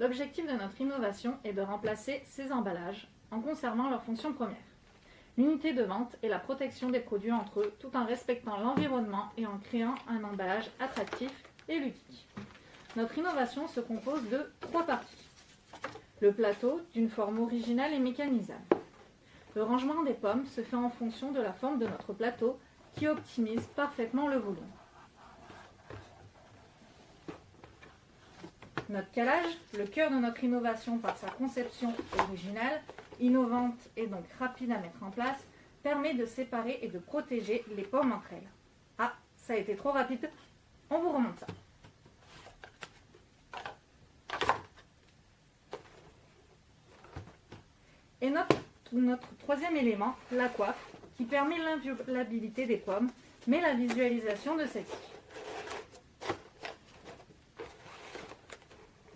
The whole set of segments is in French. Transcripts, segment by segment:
L'objectif de notre innovation est de remplacer ces emballages en conservant leur fonction première. L'unité de vente est la protection des produits entre eux tout en respectant l'environnement et en créant un emballage attractif et ludique. Notre innovation se compose de 3 parties. Le plateau, d'une forme originale et mécanisable. Le rangement des pommes se fait en fonction de la forme de notre plateau qui optimise parfaitement le volume. Notre calage, le cœur de notre innovation par sa conception originale, innovante et donc rapide à mettre en place, permet de séparer et de protéger les pommes entre elles. Ah, ça a été trop rapide, on vous remonte ça. Et notre troisième élément, la coiffe, qui permet l'inviolabilité des pommes, mais la visualisation de celles-ci.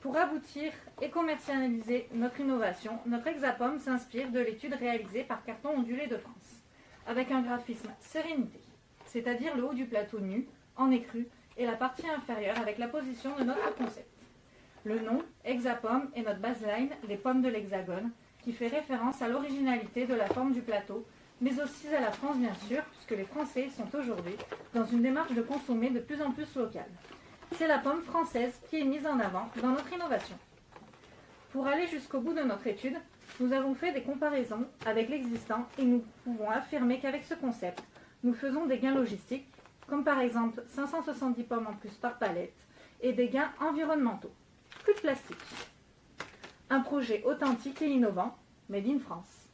Pour aboutir et commercialiser notre innovation, notre Hexapomme s'inspire de l'étude réalisée par Carton Ondulé de France, avec un graphisme sérénité, c'est-à-dire le haut du plateau nu, en écru, et la partie inférieure avec la position de notre concept. Le nom, Hexapomme, est notre baseline, les pommes de l'Hexagone, qui fait référence à l'originalité de la forme du plateau, mais aussi à la France bien sûr, puisque les Français sont aujourd'hui dans une démarche de consommer de plus en plus locale. C'est la pomme française qui est mise en avant dans notre innovation. Pour aller jusqu'au bout de notre étude, nous avons fait des comparaisons avec l'existant et nous pouvons affirmer qu'avec ce concept, nous faisons des gains logistiques, comme par exemple 570 pommes en plus par palette, et des gains environnementaux. Plus de plastique. Un projet authentique et innovant, made in France.